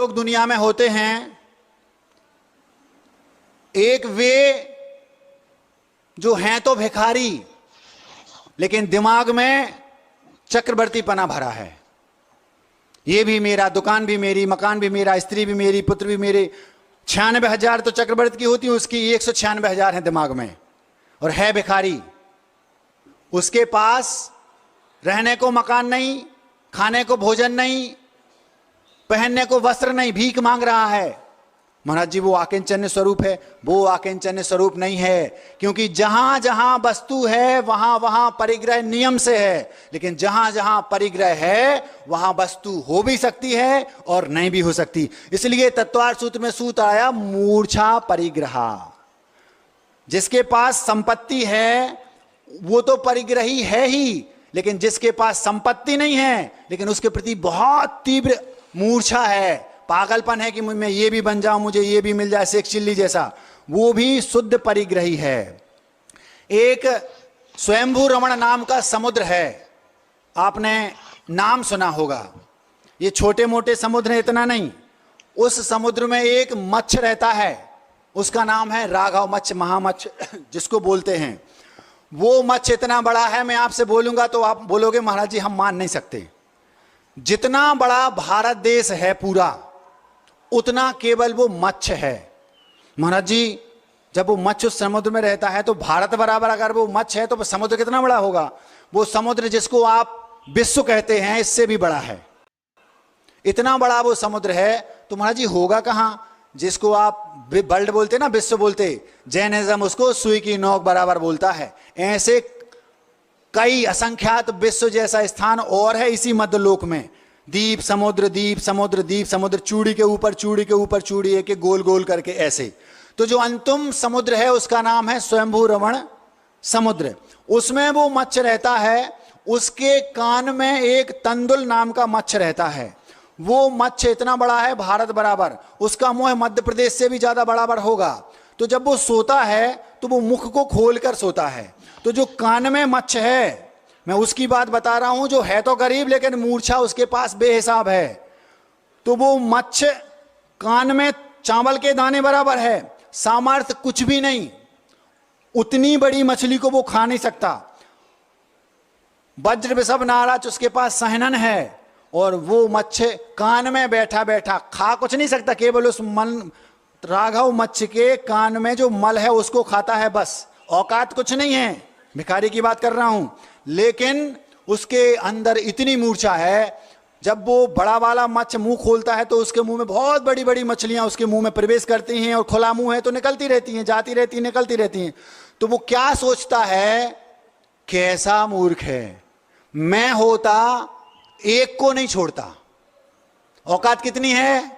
लोग दुनिया में होते हैं, एक वे जो हैं तो भिखारी लेकिन दिमाग में चक्रवर्ती पना भरा है। ये भी मेरा, दुकान भी मेरी, मकान भी मेरा, स्त्री भी मेरी, पुत्र भी मेरे। 96,000 तो चक्रवर्ती की होती है, उसकी 196,000 है दिमाग में, और है भिखारी। उसके पास रहने को मकान नहीं, खाने को भोजन नहीं, पहनने को वस्त्र नहीं, भीख मांग रहा है। महाराज जी वो आकिंचन्य स्वरूप है? वो आकिंचन्य स्वरूप नहीं है, क्योंकि जहां जहां वस्तु है वहां वहां परिग्रह नियम से है, लेकिन जहां जहां परिग्रह है वहां वस्तु हो भी सकती है और नहीं भी हो सकती। इसलिए तत्वार्थ सूत्र में सूत्र आया मूर्छा परिग्रह। जिसके पास संपत्ति है वो तो परिग्रही है ही, लेकिन जिसके पास संपत्ति नहीं है लेकिन उसके प्रति बहुत तीव्र मूर्छा है, पागलपन है कि मैं ये भी बन जाऊं, मुझे ये भी मिल जाए, शेख चिल्ली जैसा, वो भी शुद्ध परिग्रही है। एक स्वयंभू रमण नाम का समुद्र है, आपने नाम सुना होगा। ये छोटे मोटे समुद्र है, इतना नहीं। उस समुद्र में एक मच्छ रहता है, उसका नाम है राघव मच्छ, महामच्छ जिसको बोलते हैं। वो मच्छ इतना बड़ा है, मैं आपसे बोलूंगा तो आप बोलोगे महाराज जी हम मान नहीं सकते। जितना बड़ा भारत देश है पूरा, उतना केवल वो मच्छ है। महाराज जी जब वो मच्छ उस समुद्र में रहता है तो भारत बराबर अगर वो मच्छ है तो समुद्र कितना बड़ा होगा? वो समुद्र जिसको आप विश्व कहते हैं इससे भी बड़ा है। इतना बड़ा वो समुद्र है तो महाराज जी होगा कहां? जिसको आप वर्ल्ड बोलते ना, विश्व बोलते, जैनिज्म उसको सुई की नोक बराबर बोलता है। ऐसे कई असंख्यात विश्व जैसा स्थान और है इसी मध्यलोक में। दीप समुद्र, दीप समुद्र, दीप समुद्र, चूड़ी के ऊपर चूड़ी के ऊपर चूड़ी, एक गोल गोल करके ऐसे। तो जो अंतिम समुद्र है उसका नाम है स्वयंभू रमण समुद्र। उसमें वो मच्छ रहता है, उसके कान में एक तंदुल नाम का मच्छ रहता है। वो मच्छ इतना बड़ा है भारत बराबर, उसका मुंह मध्य प्रदेश से भी ज्यादा बराबर होगा। तो जब वो सोता है तो वो मुख को खोलकर सोता है। तो जो कान में मच्छ है, मैं उसकी बात बता रहा हूं, जो है तो गरीब लेकिन मूर्छा उसके पास बेहिसाब है। तो वो मच्छ कान में चावल के दाने बराबर है, सामर्थ्य कुछ भी नहीं, उतनी बड़ी मछली को वो खा नहीं सकता। वज्र वृषभ नाराज उसके पास सहनन है, और वो मच्छ कान में बैठा बैठा खा कुछ नहीं सकता, केवल उस मन राघव मच्छ के कान में जो मल है उसको खाता है बस। औकात कुछ नहीं है, भिखारी की बात कर रहा हूं। लेकिन उसके अंदर इतनी मूर्छा है, जब वो बड़ा वाला मच्छ मुंह खोलता है तो उसके मुंह में बहुत बड़ी बड़ी मछलियां उसके मुंह में प्रवेश करती हैं, और खुला मुंह है तो निकलती रहती हैं, जाती रहती हैं, निकलती रहती हैं। तो वो क्या सोचता है, कैसा मूर्ख है, मैं होता एक को नहीं छोड़ता। औकात कितनी है,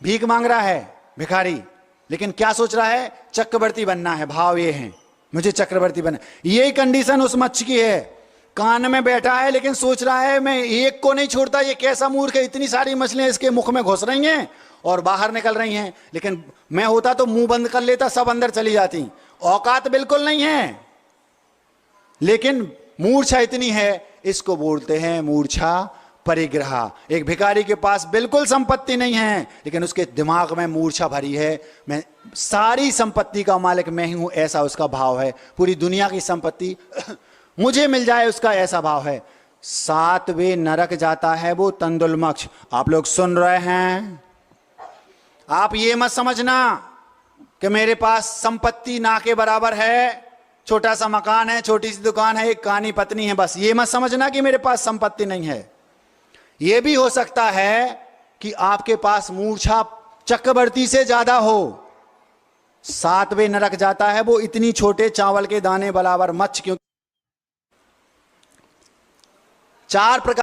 भीख मांग रहा है भिखारी, लेकिन क्या सोच रहा है, चक्रवर्ती बनना है। भाव ये है मुझे चक्रवर्ती बनना। यही कंडीशन उस मच्छ की है, कान में बैठा है लेकिन सोच रहा है मैं एक को नहीं छोड़ता। ये कैसा मूर्ख है, इतनी सारी मछलियां इसके मुख में घुस रही हैं और बाहर निकल रही हैं, लेकिन मैं होता तो मुंह बंद कर लेता, सब अंदर चली जाती। औकात बिल्कुल नहीं है, लेकिन मूर्छा इतनी है, इसको बोलते हैं मूर्छा परिग्रह। एक भिखारी के पास बिल्कुल संपत्ति नहीं है लेकिन उसके दिमाग में मूर्छा भरी है, मैं सारी संपत्ति का मालिक मैं ही हूं, ऐसा उसका भाव है। पूरी दुनिया की संपत्ति मुझे मिल जाए, उसका ऐसा भाव है। 7वें नरक जाता है वो तंदुलमक्ष। आप लोग सुन रहे हैं? आप ये मत समझना कि मेरे पास संपत्ति ना के बराबर है, छोटा सा मकान है, छोटी सी दुकान है, एक कानी पत्नी है, बस ये मत समझना कि मेरे पास संपत्ति नहीं है। यह भी हो सकता है कि आपके पास मूर्छा चक्रवर्ती से ज्यादा हो। 7वें नरक जाता है वो इतनी छोटे चावल के दाने बराबर मच्छ, क्योंकि 4 प्रकार